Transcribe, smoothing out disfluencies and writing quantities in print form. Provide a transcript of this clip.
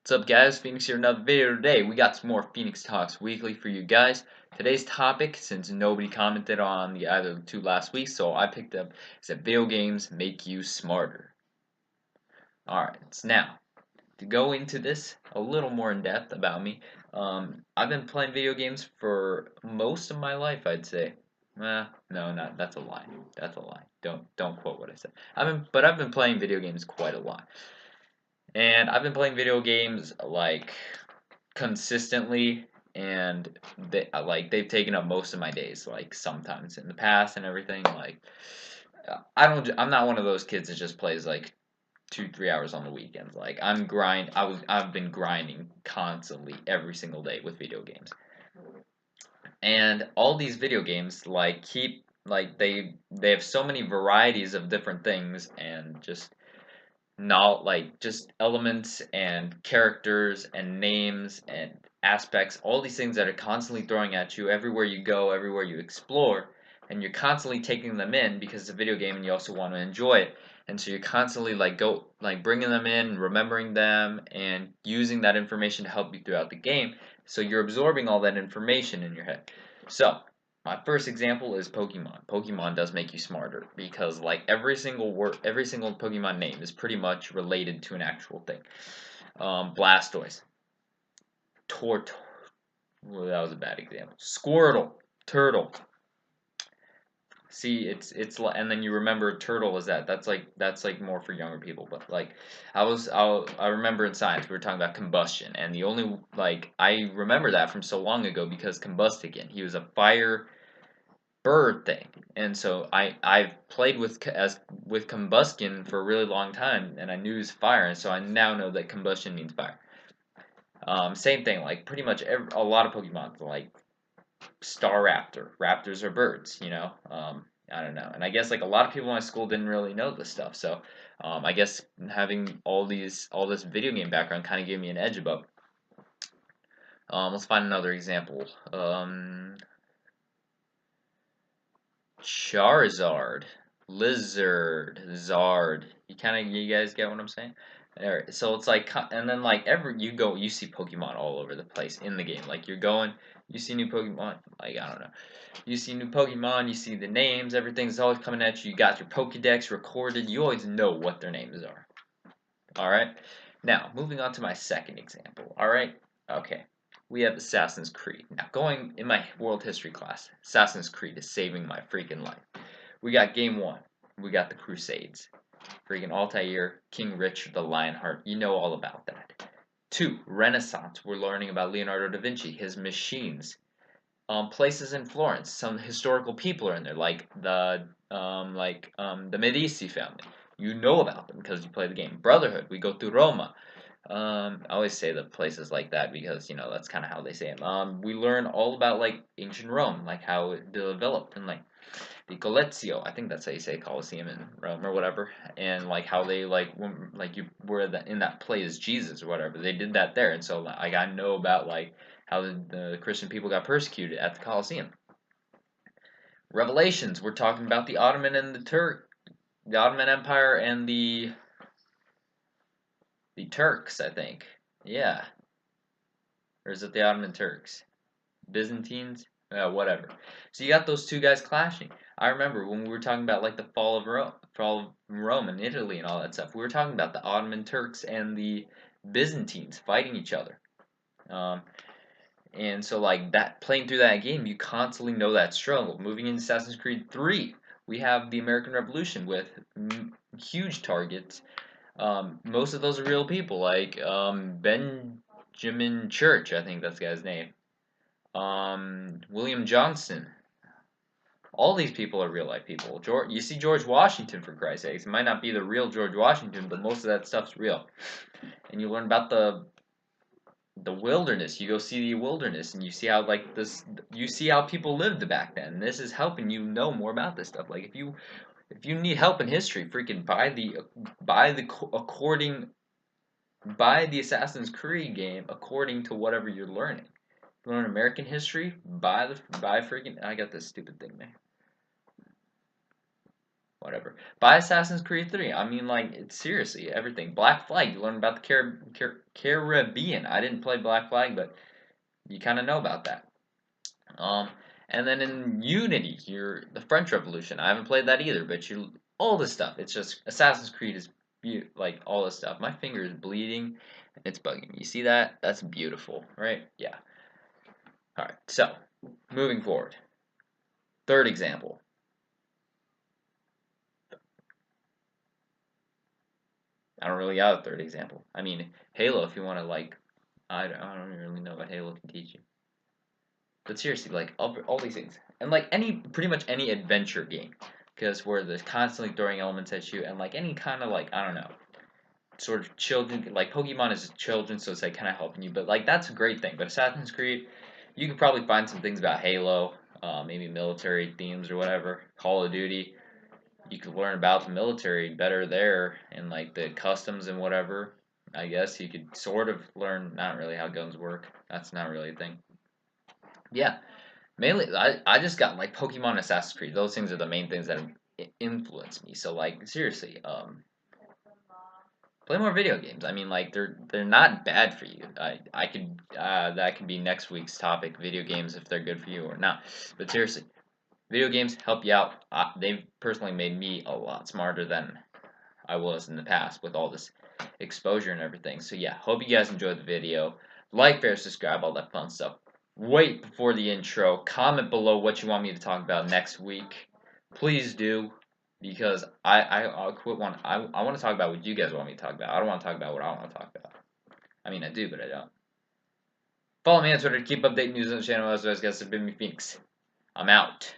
What's up, guys? Phoenix here, another video today. We got some more Phoenix Talks Weekly for you guys. Today's topic, since nobody commented on either of the two last week, so I picked up, is that video games make you smarter. Alright, so now, to go into this a little more in depth about me, I've been playing video games for most of my life, I'd say. No, not that's a lie. That's a lie. Don't quote what I said. I've been playing video games quite a lot. And I've been playing video games like consistently, and they've taken up most of my days, like sometimes in the past and everything. Like I'm not one of those kids that just plays like 2-3 hours on the weekends. Like I've been grinding constantly every single day with video games. And all these video games they have so many varieties of different things, and just elements and characters and names and aspects, all these things that are constantly throwing at you everywhere you go, everywhere you explore, and you're constantly taking them in because it's a video game and you also want to enjoy it. And so you're constantly bringing them in, remembering them, and using that information to help you throughout the game. So you're absorbing all that information in your head. So my first example is Pokemon. Pokemon does make you smarter because like every single word, every single Pokemon name is pretty much related to an actual thing. Blastoise, Tort. Well, that was a bad example. Squirtle, Turtle. See, and then you remember Turtle is that's like more for younger people. But like, I remember in science we were talking about combustion, and the only I remember that from so long ago because Combustigan, he was a fire bird thing. And so I've played with combustion for a really long time, and I knew it was fire, and so I now know that combustion means fire. Same thing, like pretty much a lot of Pokemon, like Staraptor. Raptors are birds, you know. I don't know, and I guess like a lot of people in my school didn't really know this stuff, so I guess having all this video game background kind of gave me an edge above. Let's find another example. Charizard, Lizard, Zard. You guys get what I'm saying? Alright, so it's like, and then like you see Pokemon all over the place in the game. Like you're going, you see new Pokemon. Like I don't know, you see new Pokemon, you see the names, everything's always coming at you. You got your Pokedex recorded. You always know what their names are. All right. Now moving on to my second example. All right. Okay. We have Assassin's Creed. Now, going in my world history class, Assassin's Creed is saving my freaking life. We got game one. We got the Crusades. Freaking Altair, King Richard the Lionheart. You know all about that. 2, Renaissance. We're learning about Leonardo da Vinci, his machines. Places in Florence. Some historical people are in there, like the Medici family. You know about them because you play the game. Brotherhood. We go through Roma. I always say the places like that because you know that's kind of how they say them. We learn all about like ancient Rome, like how it developed, and like the Colezio, I think that's how you say Colosseum in Rome or whatever, and like how they you were in that play as Jesus or whatever. They did that there, and so like I know about like how the Christian people got persecuted at the Colosseum. Revelations, we're talking about the the Ottoman Empire and the Turks, I think. Yeah. Or is it the Ottoman Turks? Byzantines? Whatever. So you got those two guys clashing. I remember when we were talking about like the fall of Rome and Italy and all that stuff. We were talking about the Ottoman Turks and the Byzantines fighting each other. And so like that, playing through that game, you constantly know that struggle. Moving into Assassin's Creed 3, we have the American Revolution with huge targets. Most of those are real people, like Benjamin Church, I think that's the guy's name. William Johnson. All these people are real life people. You see George Washington, for Christ's sakes. It might not be the real George Washington, but most of that stuff's real. And you learn about the wilderness. You go see the wilderness, and you see how you see how people lived back then. And this is helping you know more about this stuff. Like if you need help in history, freaking buy the Assassin's Creed game according to whatever you're learning. Learn American history, buy freaking. I got this stupid thing, man. whatever. Buy Assassin's Creed 3. I mean, like, it's seriously everything. Black Flag, you learn about the Caribbean. I didn't play Black Flag, but you kind of know about that. Um, and then in Unity, the French Revolution. I haven't played that either, but all this stuff. It's just Assassin's Creed is like all this stuff. My finger is bleeding. It's bugging me. You see that? That's beautiful, right? Yeah. All right. So, moving forward. Third example. I don't really have a third example. I mean, Halo, if you want to, like, I don't really know what Halo can teach you. But seriously, like, all these things. And, like, pretty much any adventure game. Because where there's constantly throwing elements at you, and, like, any kind of, like, I don't know, sort of children, like, Pokemon is children, so it's, like, kind of helping you. But, like, that's a great thing. But Assassin's Creed, you could probably find some things about Halo, maybe military themes or whatever. Call of Duty, you could learn about the military better there and like the customs and whatever. I guess you could sort of learn not really how guns work. That's not really a thing. Yeah, mainly I just got like Pokemon and Assassin's Creed. Those things are the main things that influence me. So like seriously, play more video games. I mean like they're not bad for you. I could that could be next week's topic, video games if they're good for you or not. But seriously, video games help you out. They've personally made me a lot smarter than I was in the past with all this exposure and everything. So yeah, hope you guys enjoyed the video. Like, share, subscribe, all that fun stuff. Wait before the intro. Comment below what you want me to talk about next week. Please do, because I'll quit one. I want to talk about what you guys want me to talk about. I don't want to talk about what I want to talk about. I mean, I do, but I don't. Follow me on Twitter to keep updating news on the channel. As always, guys, it's been me, Phoenix. I'm out.